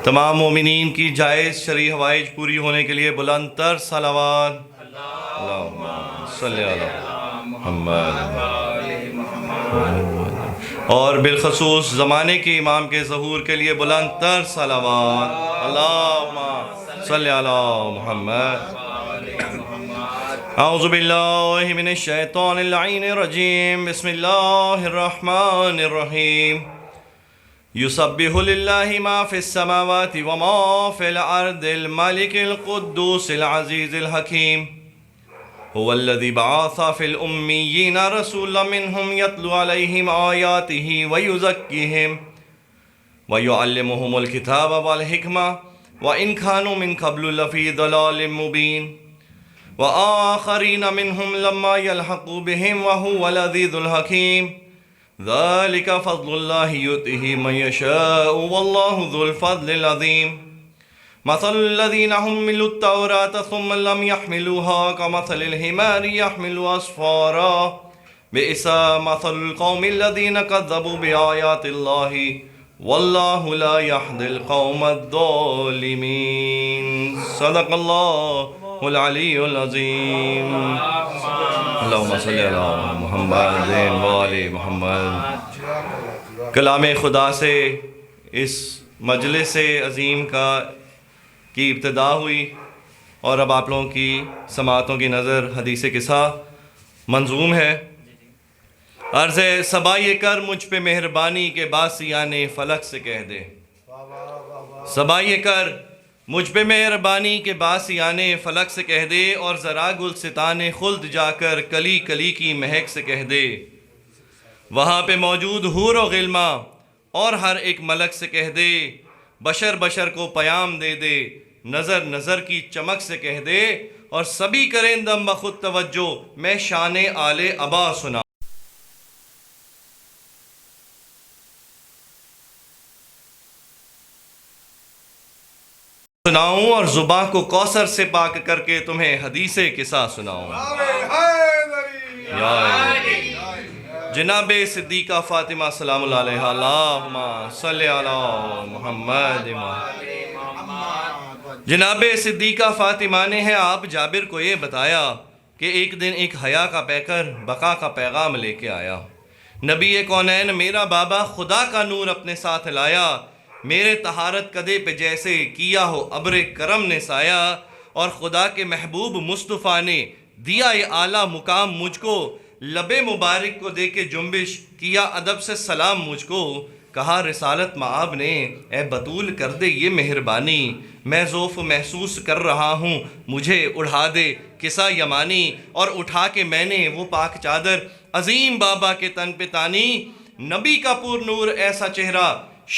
تمام مومنین کی جائز شرعی حوائج پوری ہونے کے لیے بلند تر صلوات اللہم صلی علی محمد اور بالخصوص زمانے کے امام کے ظہور کے لیے بلند تر صلوات اللہم صلی علی محمد اعوذ باللہ من الشیطان اللعین الرجیم بسم اللہ الرحمن الرحیم یسبح للہ ما فی السماوات وما فی الارض الملک القدوس العزیز الحکیم هو الذی بعث فی الامیین رسولا منہم یتلو علیہم آیاتہ ویزکیہم ویعلمہم الکتاب والحکمہ وإن كانوا من قبل لفی ضلال مبین وآخرین منہم لما یلحقوا بہم وهو العزیز الحکیم ذلك فضل الله يؤتيه من يشاء والله ذو الفضل العظيم مثل الذين حملوا التوراة ثم لم يحملوها كمثل الحمار يحمل أسفارا بئس مثل القوم الذين كذبوا بآيات الله والله لا يهدي القوم الظالمين صدق الله العلي العظيم اللہم صلی علی محمد وآل محمد۔ کلام خدا سے اس مجلس عظیم کی ابتدا ہوئی اور اب آپ لوگوں کی سماعتوں کی نظر حدیث قصہ منظوم ہے۔ عرض ہے صبا یہ کر مجھ پہ مہربانی کے باسیان فلک سے کہہ دے، صبا یہ کر مجھ پہ مہربانی کے باسیان فلک سے کہہ دے، اور ذرا گلستان خلد جا کر کلی کلی کی مہک سے کہہ دے، وہاں پہ موجود حور و غلمہ اور ہر ایک ملک سے کہہ دے، بشر بشر کو پیام دے دے، نظر نظر کی چمک سے کہہ دے، اور سبھی کریں دم بخود توجہ میں شان آل ابا سناؤں اور زباں کو کوثر سے پاک کر کے تمہیں حدیث قصہ سناؤں۔ جناب صدیقہ فاطمہ سلام اللہ علیہا اللہم صلی علی محمد۔ جناب صدیقہ فاطمہ نے ہے آپ جابر کو یہ بتایا کہ ایک دن ایک حیا کا پیکر بقا کا پیغام لے کے آیا، نبی کونین میرا بابا خدا کا نور اپنے ساتھ لایا، میرے طہارت قدے پہ جیسے کیا ہو ابر کرم نے سایہ، اور خدا کے محبوب مصطفیٰ نے دیا یہ اعلیٰ مقام مجھ کو، لب مبارک کو دے کے جنبش کیا ادب سے سلام مجھ کو، کہا رسالت معاب نے اے بطول کر دے یہ مہربانی، میں ذوف محسوس کر رہا ہوں مجھے اڑھا دے قصہ یمانی، اور اٹھا کے میں نے وہ پاک چادر عظیم بابا کے تن پہ تانی، نبی کا پور نور ایسا چہرہ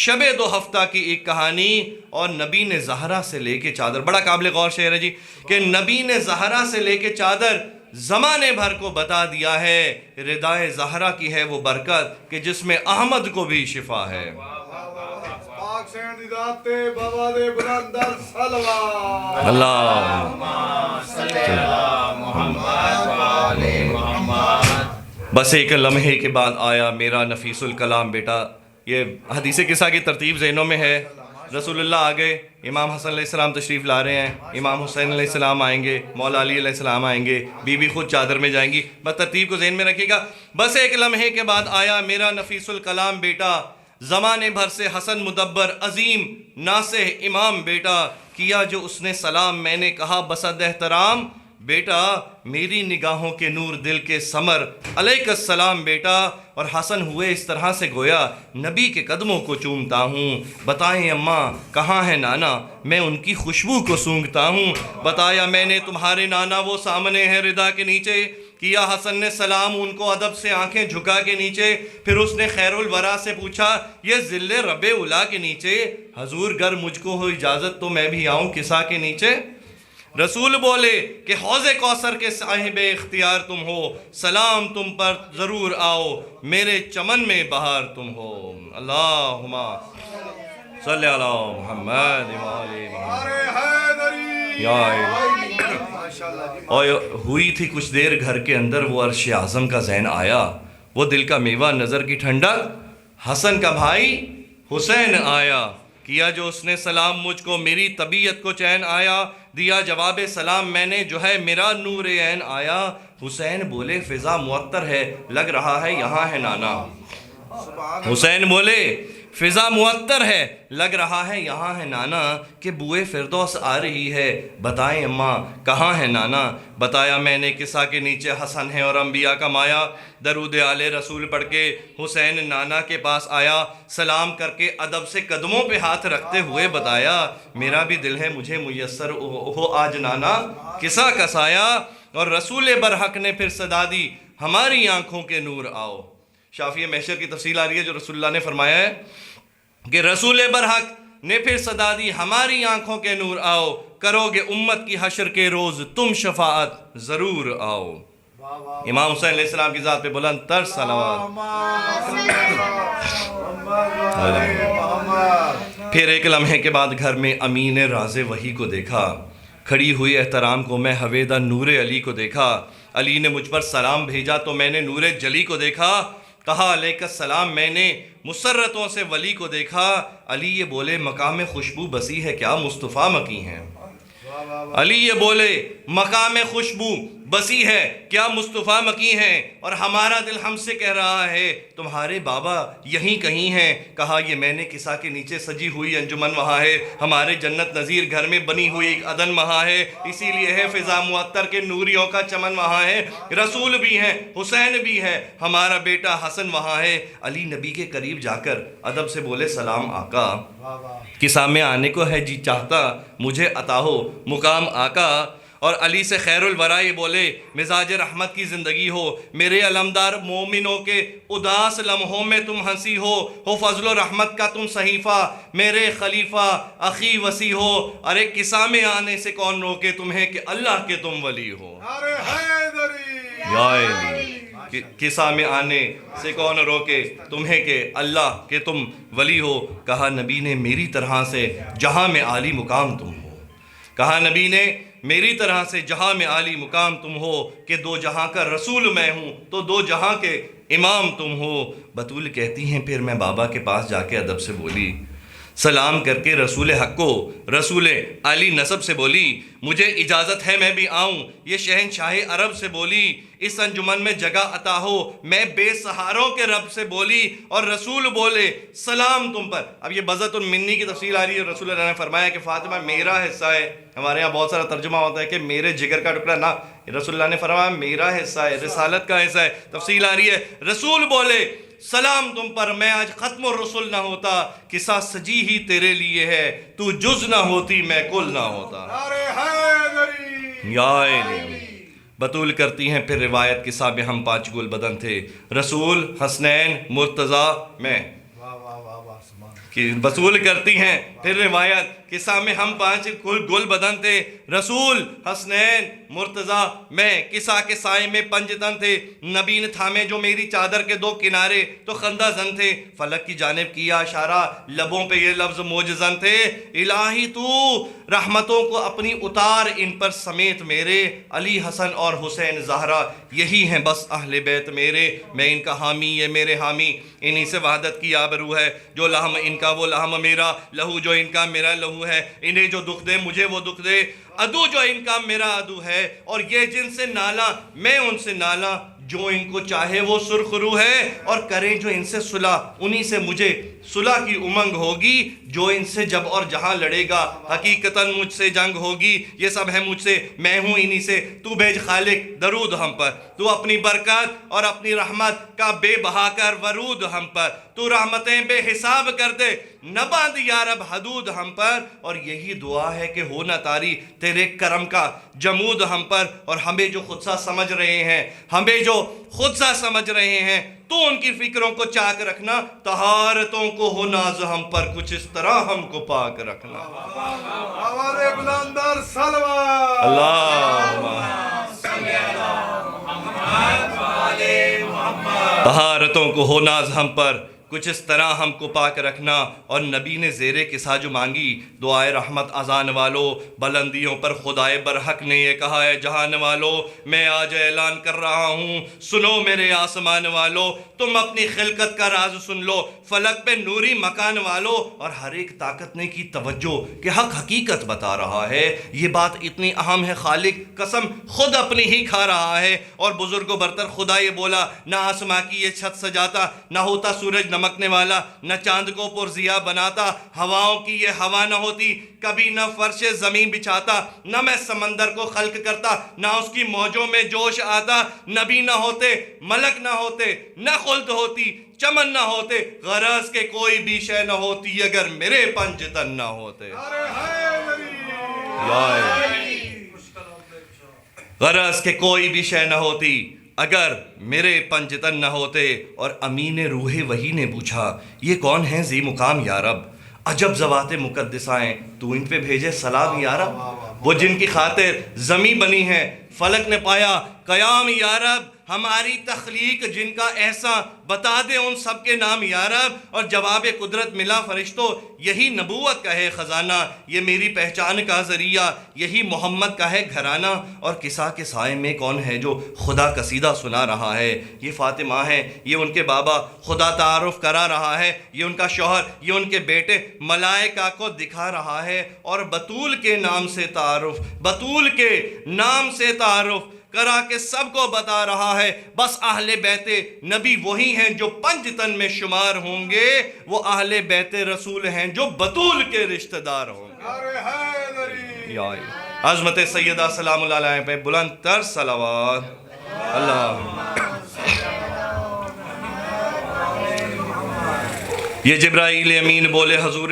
شب دو ہفتہ کی ایک کہانی، اور نبی نے زہرا سے لے کے چادر، بڑا قابل غور شعر ہے جی، کہ نبی نے زہرا سے لے کے چادر زمانے بھر کو بتا دیا ہے، ردائے زہرا کی ہے وہ برکت کہ جس میں احمد کو بھی شفا ہے۔ بس ایک لمحے کے بعد آیا میرا نفیس الکلام بیٹا، یہ حدیث قصہ کی ترتیب ذہنوں میں ہے۔ رسول اللہ آگے، امام حسن علیہ السلام تشریف لا رہے ہیں، امام حسین علیہ السلام آئیں گے، مولا علی علیہ السلام آئیں گے، بی بی خود چادر میں جائیں گی، بس ترتیب کو ذہن میں رکھیے گا۔ بس ایک لمحے کے بعد آیا میرا نفیس الکلام بیٹا، زمانے بھر سے حسن مدبر عظیم ناصح امام بیٹا، کیا جو اس نے سلام میں نے کہا بسد احترام، بیٹا میری نگاہوں کے نور دل کے ثمر علیک السلام بیٹا، اور حسن ہوئے اس طرح سے گویا نبی کے قدموں کو چومتا ہوں، بتائیں اماں کہاں ہے نانا میں ان کی خوشبو کو سونگھتا ہوں، بتایا میں نے تمہارے نانا وہ سامنے ہے ردا کے نیچے، کیا حسن نے سلام ان کو ادب سے آنکھیں جھکا کے نیچے، پھر اس نے خیر الورا سے پوچھا یہ ذل رب اولا کے نیچے، حضور گر مجھ کو ہو اجازت تو میں بھی آؤں قصہ کے نیچے، رسول بولے کہ حوض کوثر کے صاحب اختیار تم ہو، سلام تم پر ضرور آؤ میرے چمن میں بہار تم ہو، اللہم صلی علی محمد اور ہوئی تھی کچھ دیر گھر کے اندر وہ عرش اعظم کا ذہن آیا، وہ دل کا میوہ نظر کی ٹھنڈک حسن کا بھائی حسین آیا، کیا جو اس نے سلام مجھ کو، میری طبیعت کو چین آیا، دیا جواب سلام میں نے جو ہے میرا نور عین آیا۔ حسین بولے فضا معطر ہے، لگ رہا ہے یہاں ہے نانا۔ حسین بولے فضا معطر ہے، لگ رہا ہے یہاں ہے نانا، کہ بوئے فردوس آ رہی ہے، بتائیں اماں کہاں ہے نانا۔ بتایا میں نے قصہ کے نیچے حسن ہے اور انبیاء کا مایا۔ درود آل رسول پڑھ کے حسین نانا کے پاس آیا، سلام کر کے ادب سے قدموں پہ ہاتھ رکھتے ہوئے بتایا میرا بھی دل ہے مجھے میسر ہو آج نانا قصہ کا سایہ۔ اور رسول برحق نے پھر صدا دی ہماری آنکھوں کے نور آؤ۔ شافیہ محشر کی تفصیل آ رہی ہے جو رسول اللہ نے فرمایا ہے کہ رسول برحق نے پھر صدا دی ہماری آنکھوں کے نور آؤ، کرو گے امت کی حشر کے روز تم شفاعت ضرور آؤ۔ امام حسین علیہ السلام کی ذات پہ بلند تر صلوات۔ پھر ایک لمحے کے بعد گھر میں امین راز وحی کو دیکھا، کھڑی ہوئی احترام کو میں حویدہ نور علی کو دیکھا۔ علی نے مجھ پر سلام بھیجا تو میں نے نور جلی کو دیکھا، کہا علیہ السلام میں نے مسرتوں سے ولی کو دیکھا۔ علی یہ بولے مقام خوشبو بسی ہے کیا مصطفیٰ مکی ہیں۔ علی یہ بولے مقام خوشبو بسی ہے کیا مصطفیٰ مکی ہیں، اور ہمارا دل ہم سے کہہ رہا ہے تمہارے بابا یہیں کہیں ہیں۔ کہا یہ میں نے قصہ کے نیچے سجی ہوئی انجمن وہاں ہے، ہمارے جنت نظیر گھر میں بنی ہوئی ایک عدن وہاں ہے، اسی لیے ہے فضا معطر کے نوریوں کا چمن وہاں ہے۔ رسول بھی ہیں، حسین بھی ہے، ہمارا بیٹا حسن وہاں ہے۔ علی نبی کے قریب جا کر ادب سے بولے سلام آقا، قصہ میں آنے کو ہے جی چاہتا مجھے عطا ہو مقام آقا۔ اور علی سے خیر الورا یہ بولے مزاج رحمت کی زندگی ہو، میرے علمدار مومنوں کے اداس لمحوں میں تم ہنسی ہو فضل و رحمت کا تم صحیفہ، میرے خلیفہ اخی وسی ہو، ارے قصہ میں آنے سے کون روکے تمہیں کہ اللہ کے تم ولی ہو۔ یا علی قصہ میں آنے سے کون روکے تمہیں کہ اللہ کے تم ولی ہو۔ کہا نبی نے میری طرح سے جہاں میں عالی مقام تم ہو، کہا نبی نے میری طرح سے جہاں میں عالی مقام تم ہو، کہ دو جہاں کا رسول میں ہوں تو دو جہاں کے امام تم ہو۔ بطول کہتی ہیں پھر میں بابا کے پاس جا کے ادب سے بولی، سلام کر کے رسول حق کو رسول علی نسب سے بولی مجھے اجازت ہے میں بھی آؤں۔ یہ شہنشاہ عرب سے بولی اس انجمن میں جگہ عطا ہو، میں بے سہاروں کے رب سے بولی، اور رسول بولے سلام تم پر۔ اب یہ بذت المنی کی تفصیل آ رہی ہے، رسول اللہ نے فرمایا کہ فاطمہ میرا حصہ ہے۔ ہمارے ہاں بہت سارا ترجمہ ہوتا ہے کہ میرے جگر کا ٹکڑا، نہ، رسول اللہ نے فرمایا میرا حصہ ہے، رسالت کا حصہ ہے۔ تفصیل آ رہی ہے، رسول بولے سلام تم پر، میں آج ختم الرسل نہ ہوتا، قصہ سجی ہی تیرے لیے ہے، تو جز نہ ہوتی میں کل نہ ہوتا۔ یا علی بطول کرتی ہیں پھر روایت قصہ میں ہم 5 گل بدن تھے، رسول، حسنین، مرتضیٰ، میں۔ بطول کرتی ہیں پھر روایت قصہ میں ہم 5 گل بدن تھے، رسول، حسنین، مرتضیٰ، میں۔ قصہ کے سائے میں 5 تن تھے، نبی نے تھامے جو میری چادر کے 2 کنارے تو خندہ زن تھے، فلک کی جانب کیا اشارہ، لبوں پہ یہ لفظ موجزن تھے، الہی تو رحمتوں کو اپنی اتار ان پر سمیت میرے، علی، حسن اور حسین زہرا یہی ہیں بس اہل بیت میرے، میں ان کا حامی یہ میرے حامی، انہی سے وحدت کی آبرو ہے، جو لحم ان کا وہ لحم میرا، لہو جو ان کا میرا لہو ہے، انہیں جو دکھ دے مجھے وہ دکھ دے، عدو جو ان کا میرا عدو ہے، اور یہ جن سے نالا میں ان سے نالا، جو ان کو چاہے وہ سرخ رو ہے، اور کریں جو ان سے صلح انہی سے مجھے صلح کی امنگ ہوگی، جو ان سے جب اور جہاں لڑے گا حقیقتاً مجھ سے جنگ ہوگی، یہ سب ہے مجھ سے میں ہوں انہی سے، تو بھیج خالق درود ہم پر، تو اپنی برکت اور اپنی رحمت کا بے بہا کر ورود ہم پر، تو رحمتیں بے حساب کر دے نہ باندھ یا رب حدود ہم پر، اور یہی دعا ہے کہ ہو نہ طاری تیرے کرم کا جمود ہم پر، اور ہمیں جو خود سا سمجھ رہے ہیں، ہمیں جو خود سا سمجھ رہے ہیں، تو ان کی فکروں کو چاک رکھنا، طہارتوں کو ہو ناز ہم پر، کچھ اس طرح ہم کو پاک رکھنا۔ ہمارے بلندر صلوات اللہم طہارتوں کو ہو ناز ہم پر، کچھ اس طرح ہم کو پاک رکھنا۔ اور نبی نے زیر کسا جو مانگی دعائے رحمت اذان والو، بلندیوں پر خدائے برحق نے یہ کہا ہے جہان والو، میں آج اعلان کر رہا ہوں سنو میرے آسمان والو، تم اپنی خلقت کا راز سن لو، فلک پہ نوری مکان والو۔ اور ہر ایک طاقت نے کی توجہ کہ حق حقیقت بتا رہا ہے، یہ بات اتنی اہم ہے، خالق قسم خود اپنی ہی کھا رہا ہے۔ اور بزرگ و برتر خدا یہ بولا، نہ آسماں کی یہ چھت سجاتا، نہ ہوتا سورج نمکنے والا، نہ چاند کو پرزیا بناتا، ہواؤں کی یہ ہوا نہ ہوتی، کبھی نہ فرش زمین بچھاتا، نہ میں سمندر کو خلق کرتا، نہ اس کی موجوں میں جوش آتا، نبی نہ ہوتے، ملک نہ ہوتے، نہ خلد ہوتی، چمن نہ ہوتے، غرض کے کوئی بھی شے نہ ہوتی اگر میرے پنجتن نہ ہوتے۔ غرض کہ کوئی بھی شے نہ ہوتی اگر میرے پنجتن نہ ہوتے۔ اور امین روح وحی نے پوچھا یہ کون ہیں ذی مقام یا رب، عجب ذوات مقدسائیں تو ان پہ بھیجے سلام یا رب، وہ جن کی خاطر زمین بنی ہے، فلک نے پایا قیام یا رب، ہماری تخلیق جن کا احسان بتا دے ان سب کے نام یا رب۔ اور جواب قدرت ملا فرشتوں یہی نبوت کا ہے خزانہ، یہ میری پہچان کا ذریعہ، یہی محمد کا ہے گھرانہ۔ اور کسا کے سائے میں کون ہے جو خدا قصیدہ سنا رہا ہے، یہ فاطمہ ہے، یہ ان کے بابا خدا تعارف کرا رہا ہے، یہ ان کا شوہر، یہ ان کے بیٹے ملائکہ کو دکھا رہا ہے۔ اور بطول کے نام سے تعارف، بطول کے نام سے تعارف کرا کے سب کو بتا رہا ہے، بس اہل بیت نبی وہی ہیں جو پنجتن میں شمار ہوں گے، وہ اہل بیت رسول ہیں جو بطول کے رشتہ دار ہوں گے۔ یا عظمت سیدہ سلام اللہ علیہ پہ بلند تر صلوات۔ اللہ یہ جبرائیل امین بولے حضور